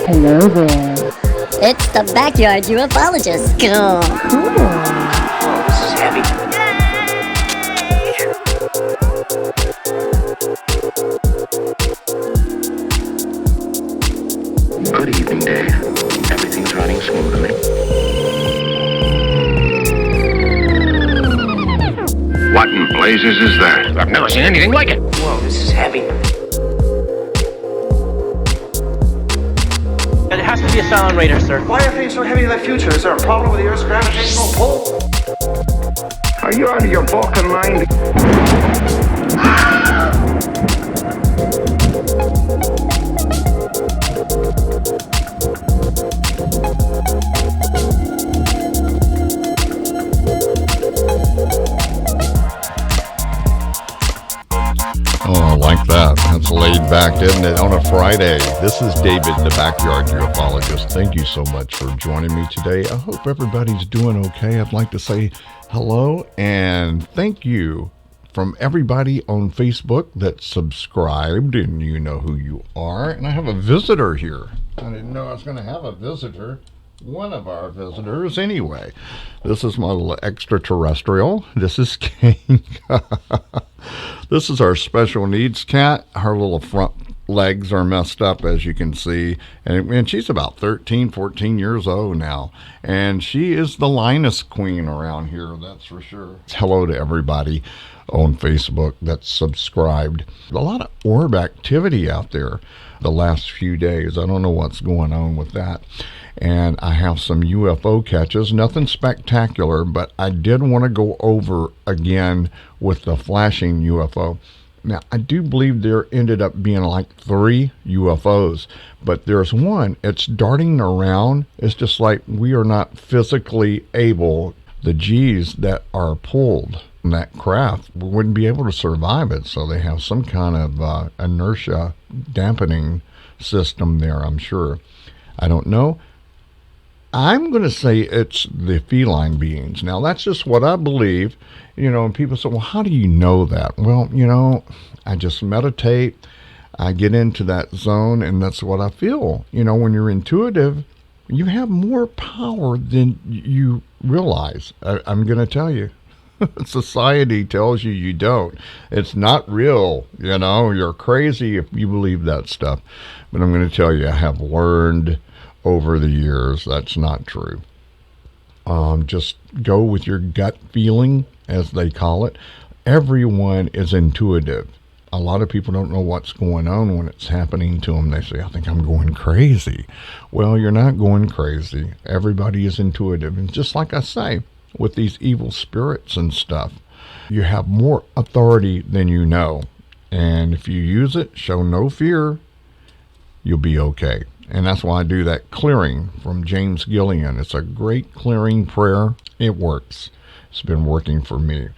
Hello there. It's the Backyard Ufologist. Cool. Oh, this is heavy. Good evening, Dave. Everything's running smoothly. What in blazes is that? I've never seen anything like it. Whoa, this is heavy. It has to be a silent radar, sir. Why are things so heavy in the future? Is there a problem with the Earth's gravitational pull? Are you out of your Balkan mind? Oh, I like that. That's laid back, isn't it? On a Friday. This is David, the Backyard Ufologist. Thank you so much for joining me today. I hope everybody's doing okay. I'd like to say hello and thank you from everybody on Facebook that subscribed, and you know who you are. And I have a visitor here. I didn't know I was going to have a visitor. One of our visitors, anyway. This is my little extraterrestrial. This is King. This is our special needs cat. Her little front legs are messed up, as you can see. And she's about 13, 14 years old now. And she is the Linus Queen around here, that's for sure. Hello to everybody on Facebook that's subscribed. A lot of orb activity out there the last few days. I don't know what's going on with that. And I have some UFO catches, nothing spectacular, but I did want to go over again with the flashing UFO. Now, I do believe there ended up being like 3 UFOs, but there's one, it's darting around. It's just like we are not physically able, the G's that are pulled in that craft wouldn't be able to survive it. So they have some kind of inertia dampening system there, I'm sure. I don't know. I'm going to say it's the feline beings. Now, that's just what I believe. You know, and people say, well, how do you know that? Well, you know, I just meditate. I get into that zone, and that's what I feel. You know, when you're intuitive, you have more power than you realize. I'm going to tell you. Society tells you you don't. It's not real. You know, you're crazy if you believe that stuff. But I'm going to tell you, I have learned over the years that's not true. Just go with your gut feeling, as they call it. Everyone is intuitive. A lot of people don't know what's going on when it's happening to them. They say, I think I'm going crazy. Well, you're not going crazy. Everybody is intuitive. And just like I say, with these evil spirits and stuff, you have more authority than you know. And if you use it, show no fear, you'll be okay. And that's why I do that clearing from James Gillian. It's a great clearing prayer. It works. It's been working for me.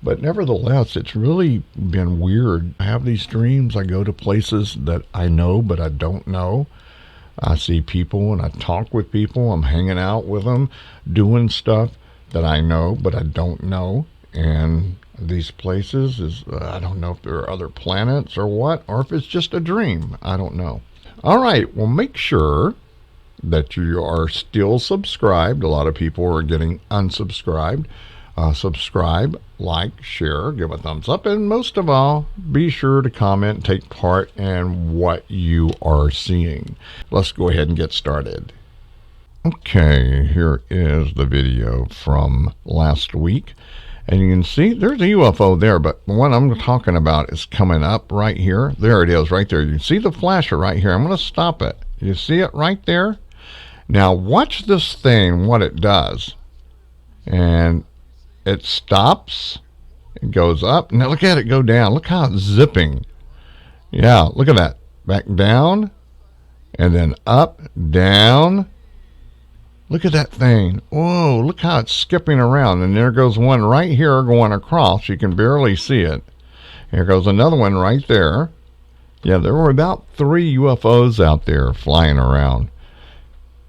But nevertheless, it's really been weird. I have these dreams. I go to places that I know, but I don't know. I see people and I talk with people. I'm hanging out with them, doing stuff that I know, but I don't know. And these places I don't know if there are other planets or what, or if it's just a dream. I don't know. All right, well, make sure that you are still subscribed. A lot of people are getting unsubscribed. Subscribe, like, share, give a thumbs up, and most of all, be sure to comment, take part in what you are seeing. Let's go ahead and get started. Okay, here is the video from last week. And you can see there's a UFO there, but the one I'm talking about is coming up right here. There it is right there. You can see the flasher right here. I'm going to stop it. You see it right there? Now watch this thing, what it does. And it stops. It goes up. Now look at it go down. Look how it's zipping. Yeah, look at that. Back down. And then up, down. Look at that thing. Whoa, look how it's skipping around. And there goes one right here going across. You can barely see it. Here goes another one right there. Yeah, there were about 3 UFOs out there flying around.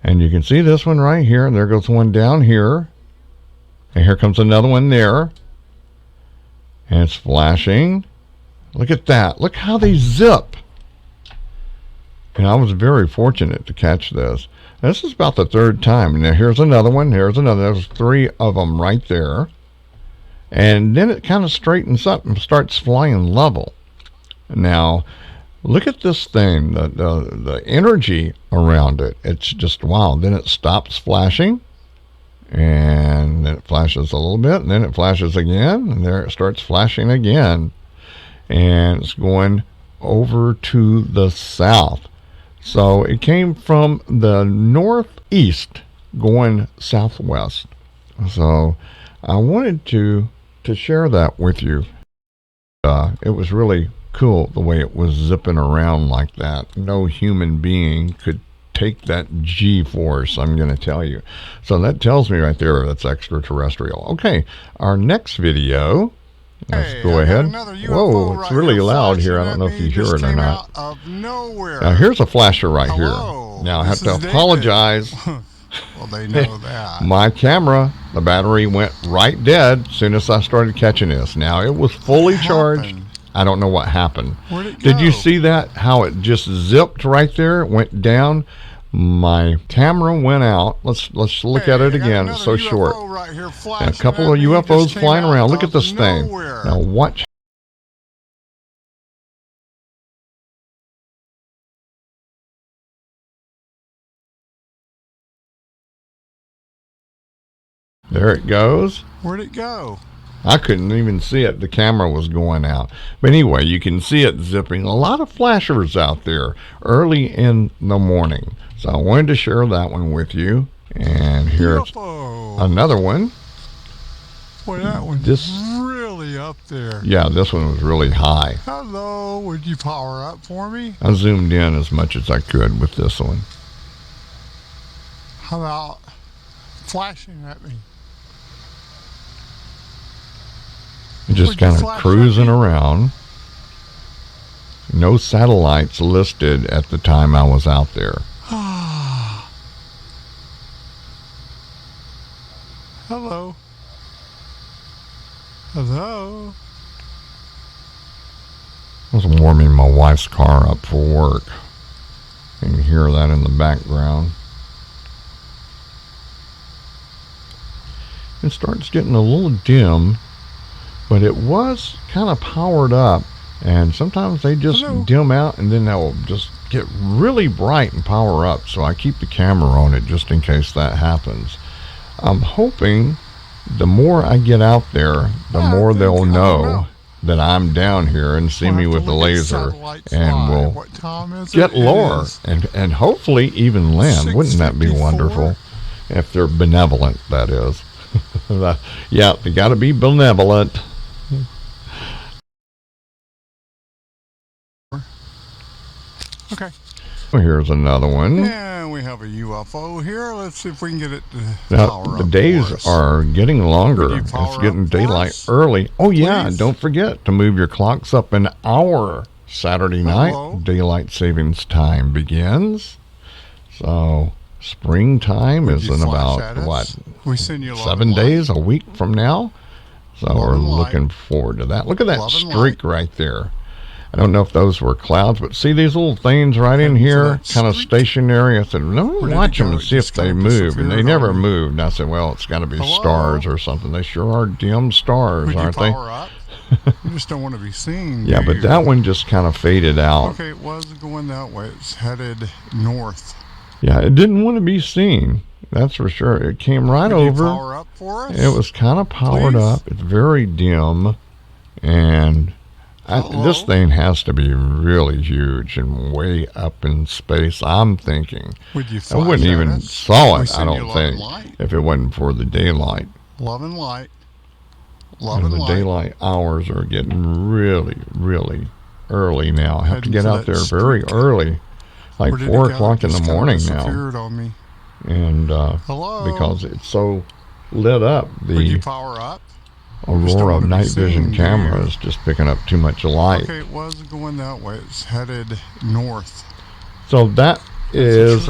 And you can see this one right here. And there goes one down here. And here comes another one there. And it's flashing. Look at that. Look how they zip. And I was very fortunate to catch this. This is about the third time. Now here's another one. Here's another. There's 3 of them right there. And then it kind of straightens up and starts flying level. Now, look at this thing. The energy around it. It's just wow. Then it stops flashing. And then it flashes a little bit. And then it flashes again. And there it starts flashing again. And it's going over to the south. So it came from the northeast going southwest. So I wanted to share that with you. It was really cool the way it was zipping around like that. No human being could take that G-force, I'm going to tell you. So that tells me right there that's extraterrestrial. Okay, our next video. Let's go ahead. Whoa, it's really loud here. I don't know if you hear it or not. Now, here's a flasher right here. Now, I have to apologize. Well, they know that. My camera, the battery went right dead as soon as I started catching this. Now, it was fully charged. I don't know what happened. Where'd it go? Did you see that? How it just zipped right there? It went down. My camera went out. Let's look at it again. It's so short. Right here A couple of UFOs flying around. Look at this thing. Now watch. There it goes. Where'd it go? I couldn't even see it. The camera was going out. But anyway, you can see it zipping. A lot of flashers out there early in the morning. So I wanted to share that one with you. And here's another one. Boy, that one's really up there. Yeah, this one was really high. Hello, would you power up for me? I zoomed in as much as I could with this one. How about flashing at me? Just kind of cruising around. No satellites listed at the time I was out there. Hello. Hello. I was warming my wife's car up for work. You can hear that in the background. It starts getting a little dim, but it was kind of powered up, and sometimes they just dim out and then they'll just get really bright and power up. So I keep the camera on it just in case that happens. I'm hoping the more I get out there, the more they'll know that I'm down here and see me with the laser, and will get lower and hopefully even land. Wouldn't that be wonderful? If they're benevolent, that is. Yeah, they got to be benevolent. Okay. Here's another one. Yeah, we have a UFO here. Let's see if we can get it to now, power the up days for us. are getting longer. Would you power It's getting up for daylight us? early. Oh, yeah. Please? Don't forget to move your clocks up an hour. Saturday night, daylight savings time begins. So, springtime is in about, what, We send you 7 days, a week from now? So, we're looking forward to that. Look at that Love and streak right there. I don't know if those were clouds, but see these little things right in here, kind of stationary. I said, let me watch them and see if they move. And they never moved. And I said, well, it's got to be stars or something. They sure are dim stars, aren't they? Up? You just don't want to be seen. Yeah, but that one just kind of faded out. Okay, it was going that way. It's headed north. Yeah, it didn't want to be seen. That's for sure. It came right over. You power up for us? It was kind of powered up. It's very dim. And this thing has to be really huge and way up in space, I'm thinking. Would you I wouldn't even saw it, I don't think, light. if it wasn't for the daylight. Love and light. Love And and the light. daylight hours are getting really, really early now. I have to get out there very early, like 4 o'clock in the morning now. On me. And Hello? because it's so lit up, Would the you power up? Aurora night vision camera is just picking up too much light. Okay, it was going that way. It's headed north. So that is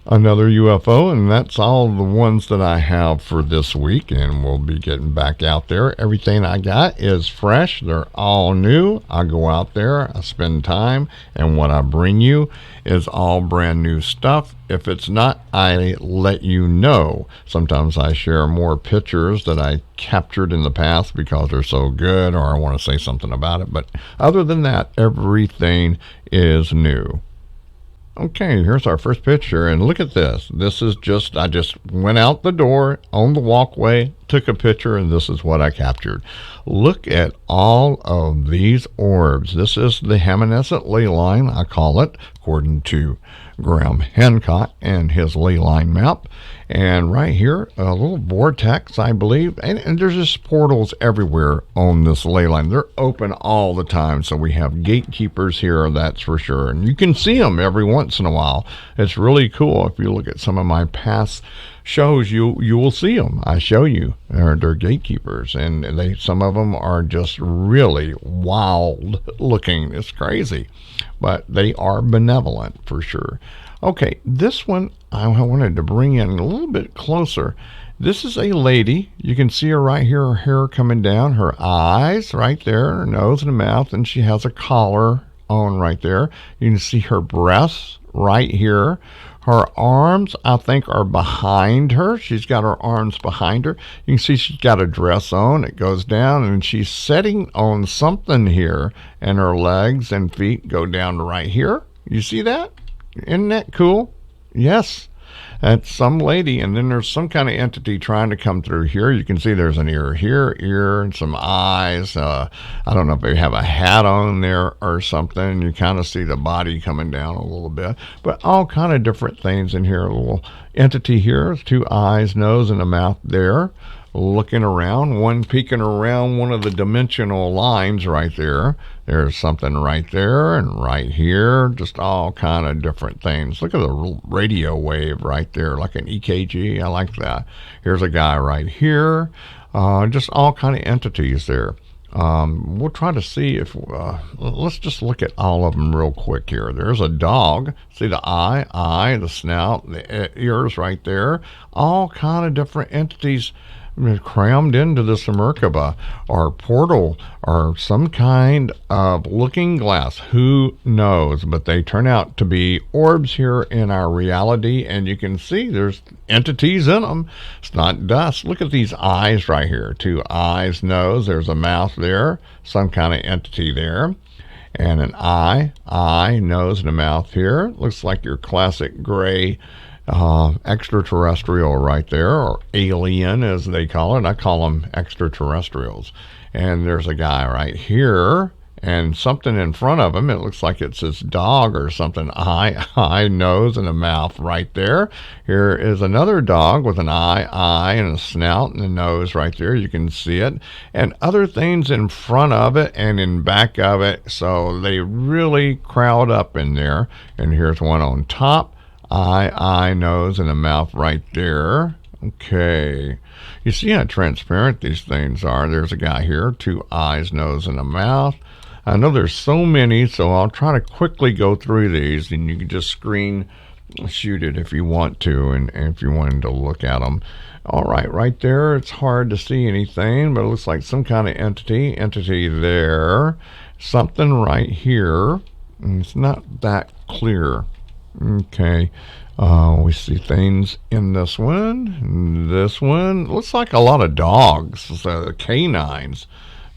another UFO, and that's all the ones that I have for this week, and we'll be getting back out there. Everything I got is fresh. They're all new. I go out there, I spend time, and what I bring you is all brand new stuff. If it's not, I let you know. Sometimes I share more pictures that I captured in the past because they're so good, or I want to say something about it, but other than that, everything is new. Okay, here's our first picture, and look at this. This is I just went out the door on the walkway, took a picture, and this is what I captured. Look at all of these orbs. This is the heminescent ley line, I call it, according to Graham Hancock and his ley line map. And right here, a little vortex, I believe, and there's just portals everywhere on this ley line. They're open all the time, so we have gatekeepers here, that's for sure. And you can see them every once in a while. It's really cool. If you look at some of my past shows, you will see them. I show you. They're gatekeepers, and some of them are just really wild looking. It's crazy, but they are benevolent for sure. Okay, this one I wanted to bring in a little bit closer. This is a lady. You can see her right here, her hair coming down, her eyes right there, her nose and her mouth, and she has a collar on right there. You can see her breasts right here. Her arms, I think, are behind her. She's got her arms behind her. You can see she's got a dress on. It goes down, and she's sitting on something here, and her legs and feet go down to right here. You see that? Isn't that cool? Yes. That's some lady, and then there's some kind of entity trying to come through here. You can see there's an ear here, and some eyes. I don't know if they have a hat on there or something. You kind of see the body coming down a little bit, but all kind of different things in here. A little entity here, 2 eyes, nose, and a mouth there, looking around, one peeking around one of the dimensional lines right there. There's something right there and right here, just all kind of different things. Look at the radio wave right there, like an EKG. I like that. Here's a guy right here. Just all kind of entities there. We'll try to see if, let's just look at all of them real quick here. There's a dog. See the eye, the snout, the ears right there. All kind of different entities crammed into this Merkaba or portal or some kind of looking glass. Who knows? But they turn out to be orbs here in our reality, and you can see there's entities in them. It's not dust. Look at these eyes right here. 2 eyes, nose. There's a mouth there. Some kind of entity there. And an eye, nose, and a mouth here. Looks like your classic gray extraterrestrial right there, or alien as they call it. I call them extraterrestrials. And there's a guy right here and something in front of him. It looks like it's his dog or something. Eye, nose, and a mouth right there. Here is another dog with an eye, and a snout and a nose right there. You can see it. And other things in front of it and in back of it. So they really crowd up in there. And here's one on top. Eye, nose, and a mouth right there. Okay. You see how transparent these things are. There's a guy here, 2 eyes, nose, and a mouth. I know there's so many, so I'll try to quickly go through these, and you can just screen shoot it if you want to, and if you wanted to look at them. All right there, it's hard to see anything, but it looks like some kind of entity there. Something right here, and it's not that clear. Okay, we see things in this one. This one looks like a lot of dogs, canines,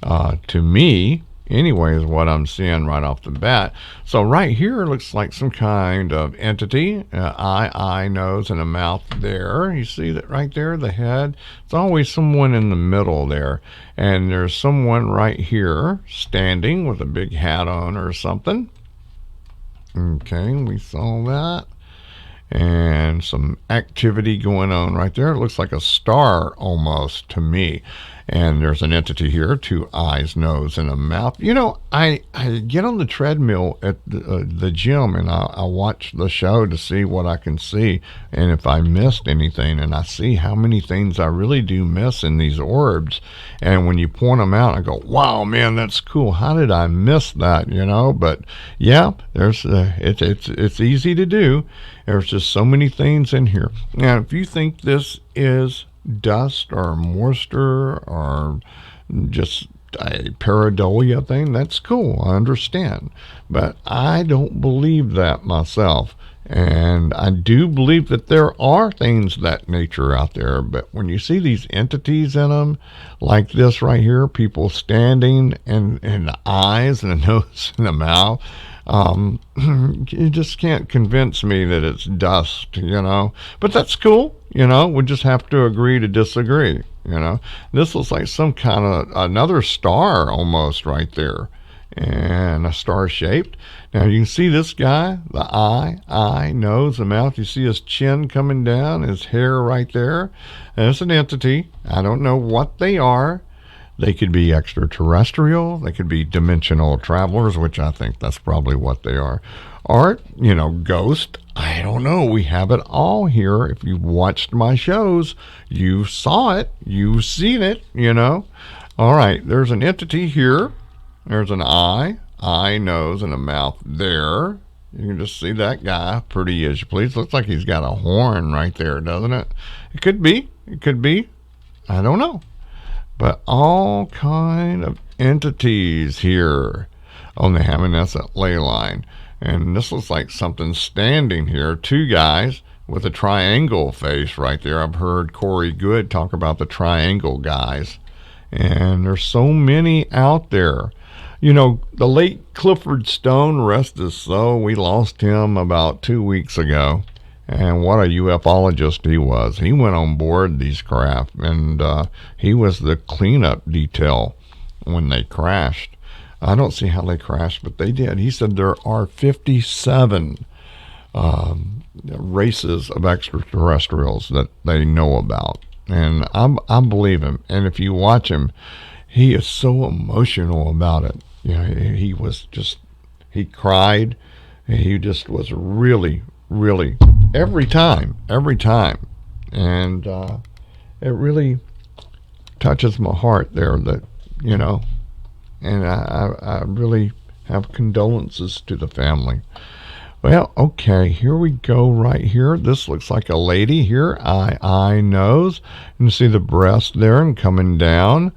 to me. Anyway, is what I'm seeing right off the bat. So right here looks like some kind of entity. Eye, nose, and a mouth there. You see that right there, the head. It's always someone in the middle there. And there's someone right here standing with a big hat on or something. Okay, we saw that. And some activity going on right there. It looks like a star almost to me. And there's an entity here, 2 eyes, nose, and a mouth. You know, I get on the treadmill at the gym, and I watch the show to see what I can see and if I missed anything. And I see how many things I really do miss in these orbs. And when you point them out, I go, wow, man, that's cool. How did I miss that, you know? But yeah, there's it's easy to do. There's just so many things in here. Now, if you think this is dust or moisture or just a pareidolia thing, that's cool. I understand. But I don't believe that myself. And I do believe that there are things of that nature out there. But when you see these entities in them, like this right here, people standing and the eyes and the nose and the mouth, you just can't convince me that it's dust, you know. But that's cool, you know. We just have to agree to disagree, you know. This looks like some kind of another star almost right there, and a star shaped. Now you can see this guy, the eye, nose, the mouth. You see his chin coming down, his hair right there. That's an entity. I don't know what they are. They could be extraterrestrial. They could be dimensional travelers, which I think that's probably what they are. Or, you know, ghost. I don't know. We have it all here. If you've watched my shows, you saw it. You've seen it, you know. All right. There's an entity here. There's an eye, nose, and a mouth there. You can just see that guy pretty as you please. Looks like he's got a horn right there, doesn't it? It could be. It could be. I don't know. But all kind of entities here on the Hamanescent ley line. And this looks like something standing here. 2 guys with a triangle face right there. I've heard Corey Good talk about the triangle guys. And there's so many out there. You know, the late Clifford Stone, rest his soul, we lost him about 2 weeks ago. And what a ufologist he was. He went on board these craft, and he was the cleanup detail when they crashed. I don't see how they crashed, but they did. He said there are 57 races of extraterrestrials that they know about. And I believe him. And if you watch him, he is so emotional about it. You know, he cried. He just was really every time. And it really touches my heart there that, you know, and I really have condolences to the family. Well, okay, here we go right here. This looks like a lady here, eye, nose. You can see the breast there and coming down.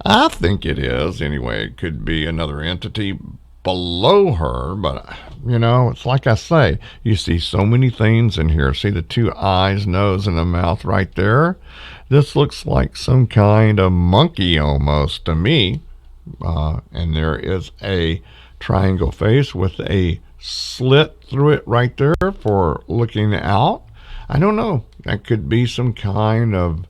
I think it is. Anyway, it could be another entity below her, but you know, it's like I say, you see so many things in here. See the 2 eyes, nose, and a mouth right there. This looks like some kind of monkey almost to me, and there is a triangle face with a slit through it right there for looking out. I don't know, that could be some kind of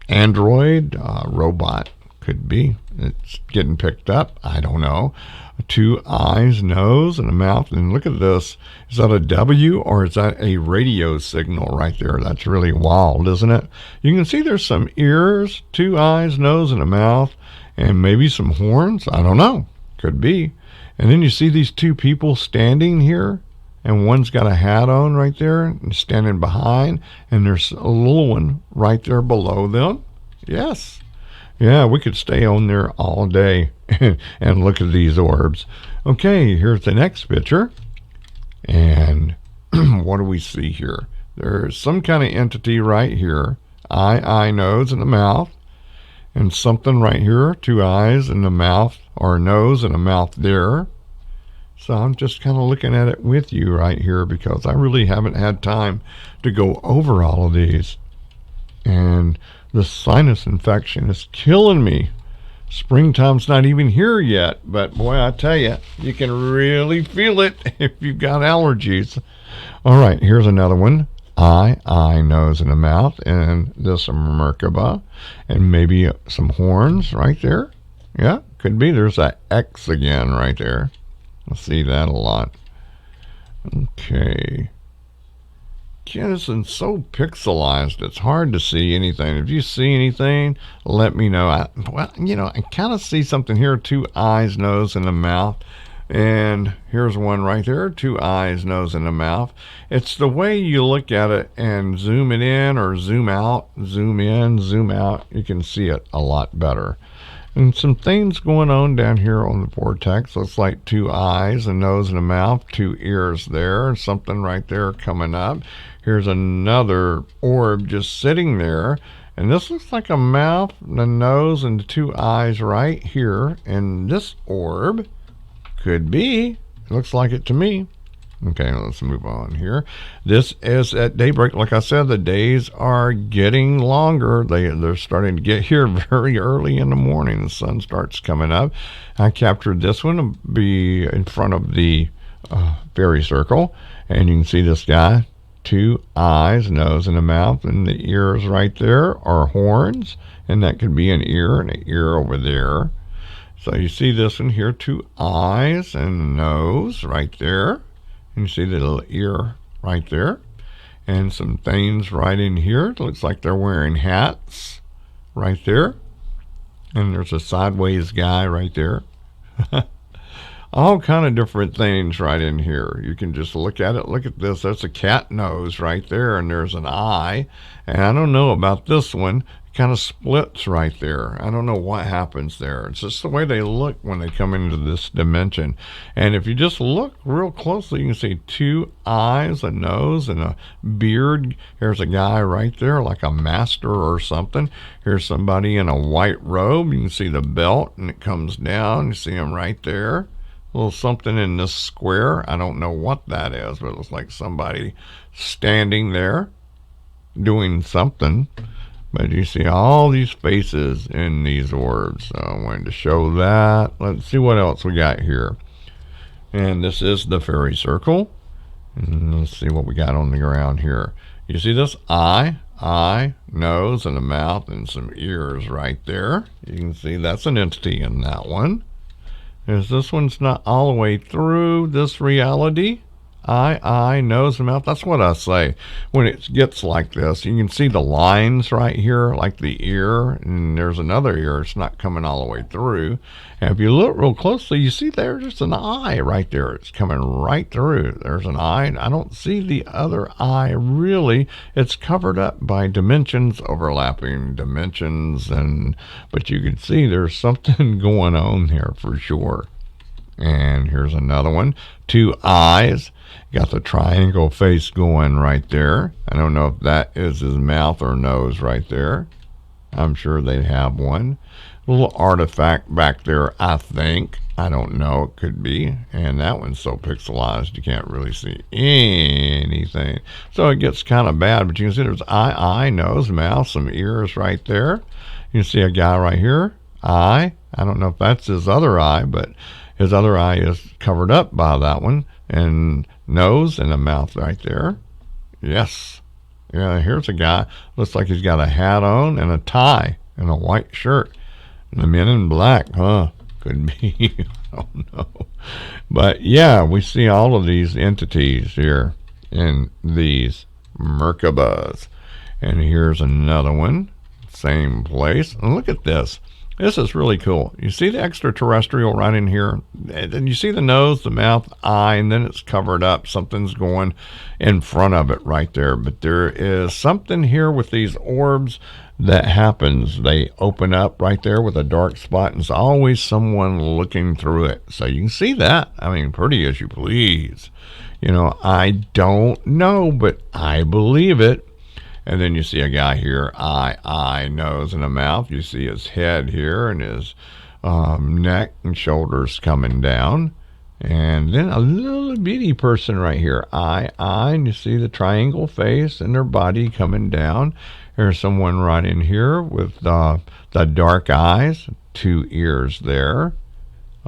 android, robot. Could be. It's getting picked up. I don't know. 2 eyes, nose, and a mouth. And look at this. Is that a W or is that a radio signal right there? That's really wild, isn't it? You can see there's some ears, 2 eyes, nose, and a mouth, and maybe some horns. I don't know. Could be. And then you see these 2 people standing here, and one's got a hat on right there and standing behind, and there's a little one right there below them. Yes. Yeah, we could stay on there all day and look at these orbs. Okay, here's the next picture. And what do we see here? There's some kind of entity right here. Eye, nose, and a mouth. And something right here, 2 eyes and a mouth, or a nose and a mouth there. So I'm just kind of looking at it with you right here because I really haven't had time to go over all of these. And the sinus infection is killing me. Springtime's not even here yet, but boy, I tell you, you can really feel it if you've got allergies. All right, here's another one. Eye, nose, and a mouth, and this Merkaba, and maybe some horns right there. Yeah, could be. There's that X again right there. I see that a lot. Okay. It's so pixelized, it's hard to see anything. If you see anything, let me know. I kind of see something here, 2 eyes, nose, and a mouth. And here's one right there, 2 eyes, nose, and a mouth. It's the way you look at it and zoom it in or zoom out, zoom in, zoom out. You can see it a lot better. And some things going on down here on the vortex. Looks like 2 eyes, a nose, and a mouth, 2 ears there, something right there coming up. Here's another orb just sitting there. And this looks like a mouth, a nose, and 2 eyes right here. And this orb could be, it looks like it to me. Okay, let's move on here. This is at daybreak. Like I said, the days are getting longer. They're starting to get here very early in the morning. The sun starts coming up. I captured this one to be in front of the fairy circle. And you can see this guy, 2 eyes, nose, and a mouth. And the ears right there are horns. And that could be an ear and an ear over there. So you see this one here, 2 eyes and a nose right there. And you see the little ear right there. And some things right in here. It looks like they're wearing hats right there. And there's a sideways guy right there. All kind of different things right in here. You can just look at it. Look at this. That's a cat nose right there. And there's an eye. And I don't know about this one. Kind of splits right there. I don't know what happens there. It's just the way they look when they come into this dimension. And if you just look real closely, you can see 2 eyes, a nose, and a beard. Here's a guy right there, like a master or something. Here's somebody in a white robe. You can see the belt, and it comes down. You see him right there. A little something in this square. I don't know what that is, but it looks like somebody standing there doing something. But you see all these faces in these orbs. So I wanted to show that. Let's see what else we got here. And this is the fairy circle. And let's see what we got on the ground here. You see this eye, nose, and a mouth, and some ears right there. You can see that's an entity in that one. Is this one's not all the way through this reality. Eye, nose, and mouth. That's what I say. When it gets like this, you can see the lines right here, like the ear, and there's another ear. It's not coming all the way through. And if you look real closely, you see there's an eye right there. It's coming right through. There's an eye. I don't see the other eye really. It's covered up by dimensions, overlapping dimensions, but you can see there's something going on here for sure. And here's another one. 2 eyes. Got the triangle face going right there. I don't know if that is his mouth or nose right there. I'm sure they have one. A little artifact back there, I think. I don't know. It could be. And that one's so pixelized you can't really see anything. So it gets kind of bad. But you can see there's eye, nose, mouth, some ears right there. You can see a guy right here. Eye. I don't know if that's his other eye, but his other eye is covered up by that one. And nose and a mouth right there. Yes. Yeah, here's a guy. Looks like he's got a hat on and a tie and a white shirt. And the men in black, huh? Could be. I don't know. But yeah, we see all of these entities here in these Merkabas. And here's another one. Same place. And look at this. This is really cool. You see the extraterrestrial right in here? And you see the nose, the mouth, eye, and then it's covered up. Something's going in front of it right there. But there is something here with these orbs that happens. They open up right there with a dark spot, and there's always someone looking through it. So you can see that. I mean, pretty as you please. You know, I don't know, but I believe it. And then you see a guy here, eye, nose, and a mouth. You see his head here and his neck and shoulders coming down. And then a little bitty person right here, eye, and you see the triangle face and their body coming down. There's someone right in here with the dark eyes, 2 ears there.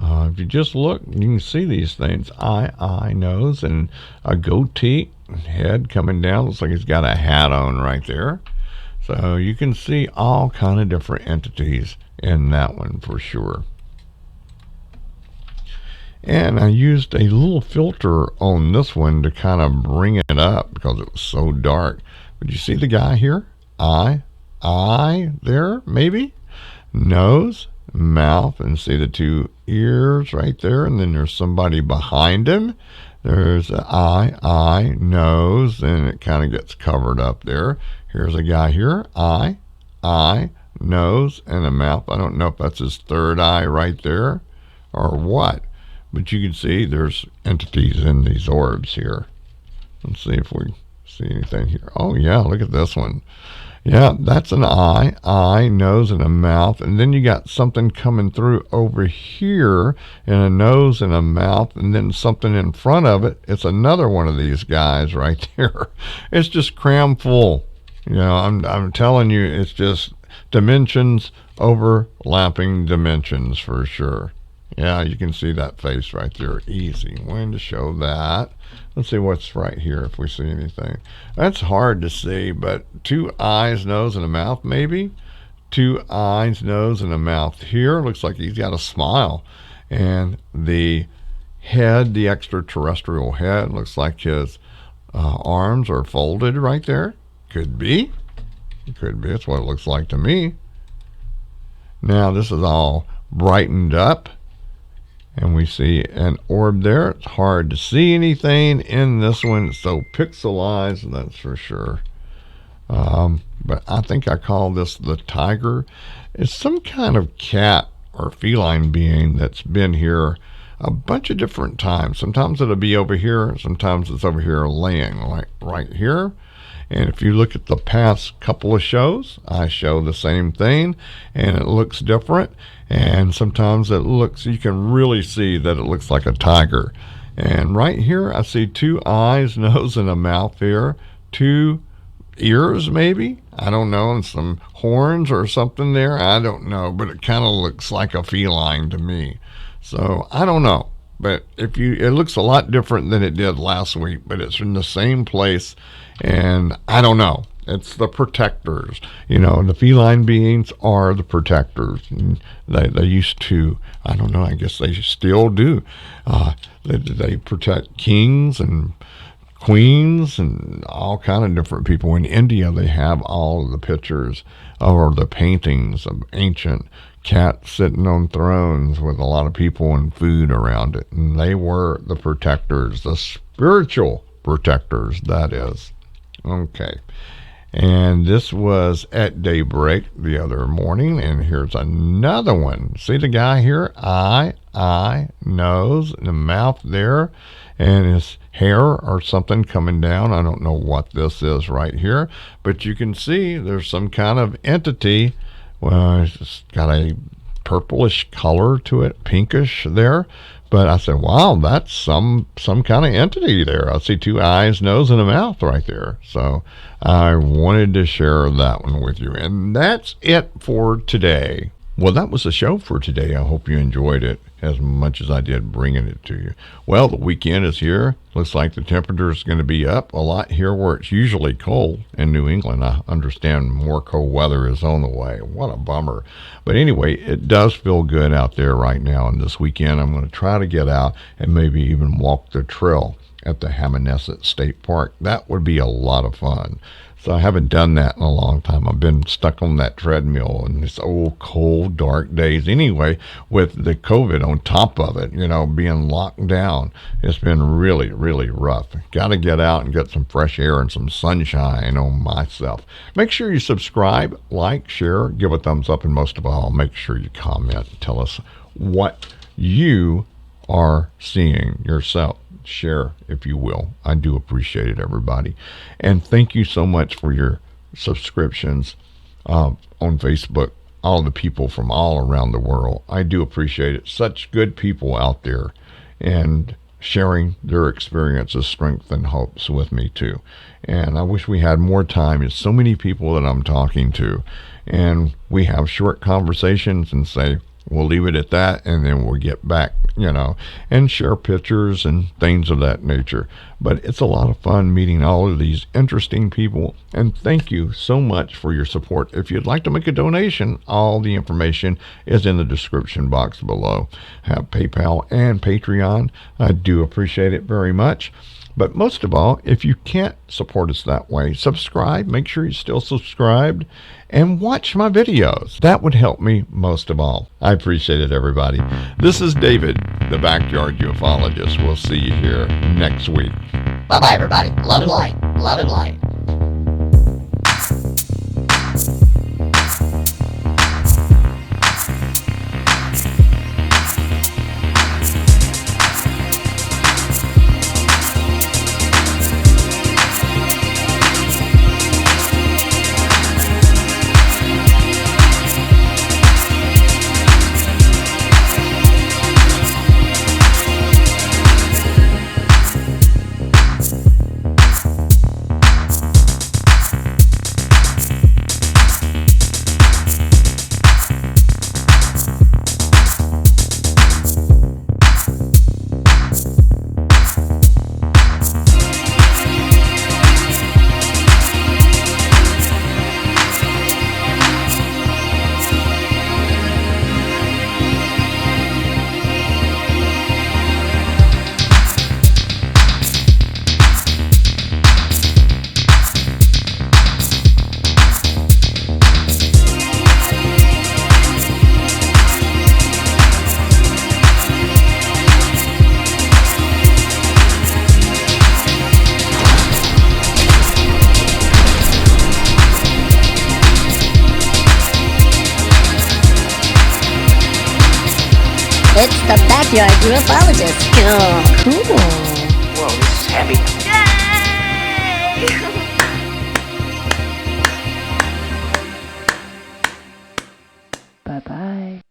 If you just look, you can see these things, eye, nose, and a goatee. Head coming down. Looks like he's got a hat on right there. So you can see all kind of different entities in that one for sure. And I used a little filter on this one to kind of bring it up because it was so dark. But you see the guy here? Eye there, maybe? Nose, mouth, and see the two ears right there. And then there's somebody behind him. There's an eye, nose, and it kind of gets covered up there. Here's a guy here, eye, nose, and a mouth. I don't know if that's his third eye right there or what. But you can see there's entities in these orbs here. Let's see if we see anything here. Oh, yeah, look at this one. Yeah, that's an eye, nose, and a mouth. And then you got something coming through over here, and a nose and a mouth, and then something in front of it. It's another one of these guys right there. It's just crammed full. You know, I'm telling you, it's just dimensions overlapping dimensions for sure. Yeah, you can see that face right there. Easy. When to show that. Let's see what's right here if we see anything. That's hard to see, but two eyes, nose, and a mouth maybe. Two eyes, nose, and a mouth here. Looks like he's got a smile. And the head, the extraterrestrial head, looks like his arms are folded right there. Could be. Could be. That's what it looks like to me. Now this is all brightened up. And we see an orb there. It's hard to see anything in this one. It's so pixelized, that's for sure. But I think I call this the tiger. It's some kind of cat or feline being that's been here a bunch of different times. Sometimes it'll be over here. Sometimes it's over here laying like right here. And if you look at the past couple of shows, I show the same thing, and it looks different. And sometimes it looks, you can really see that it looks like a tiger. And right here, I see two eyes, nose, and a mouth here. Two ears, maybe? I don't know, and some horns or something there. I don't know, but it kind of looks like a feline to me. So I don't know. But it looks a lot different than it did last week, but it's in the same place. And I don't know. It's the protectors. You know, the feline beings are the protectors. And they used to, I don't know, I guess they still do. They protect kings and queens and all kind of different people. In India, they have all of the pictures or the paintings of ancient cats sitting on thrones with a lot of people and food around it. And they were the protectors, the spiritual protectors, that is. Okay. And this was at daybreak the other morning, and here's another one. See the guy here? Eye, nose, and the mouth there, and his hair or something coming down. I don't know what this is right here, but you can see there's some kind of entity. Well, it's got a purplish color to it, pinkish there. But I said, wow, that's some kind of entity there. I see two eyes, nose, and a mouth right there. So I wanted to share that one with you. And that's it for today. Well, that was the show for today. I hope you enjoyed it as much as I did bringing it to you. Well, the weekend is here. Looks like the temperature is going to be up a lot here where it's usually cold in New England. I understand more cold weather is on the way. What a bummer. But anyway, it does feel good out there right now. And this weekend, I'm going to try to get out and maybe even walk the trail at the Hammonasset State Park. That would be a lot of fun. So I haven't done that in a long time. I've been stuck on that treadmill in these old, cold, dark days. Anyway, with the COVID on top of it, you know, being locked down, it's been really, really rough. Got to get out and get some fresh air and some sunshine on myself. Make sure you subscribe, like, share, give a thumbs up, and most of all, make sure you comment and tell us what you are seeing yourself. Share, if you will. I do appreciate it, everybody. And thank you so much for your subscriptions on Facebook. All the people from all around the world. I do appreciate it. Such good people out there and sharing their experiences, strength, and hopes with me too. And I wish we had more time. There's so many people that I'm talking to. And we have short conversations and say, We'll leave it at that, and then we'll get back, and share pictures and things of that nature. But it's a lot of fun meeting all of these interesting people, and thank you so much for your support. If you'd like to make a donation, all the information is in the description box below. Have PayPal and Patreon. I do appreciate it very much. But most of all, if you can't support us that way, subscribe. Make sure you're still subscribed and watch my videos. That would help me most of all. I appreciate it, everybody. This is David, the Backyard Ufologist. We'll see you here next week. Bye-bye, everybody. Love and light. Love and light. It's the Backyard Ufologist. Cool. Whoa, this is heavy. Bye-bye.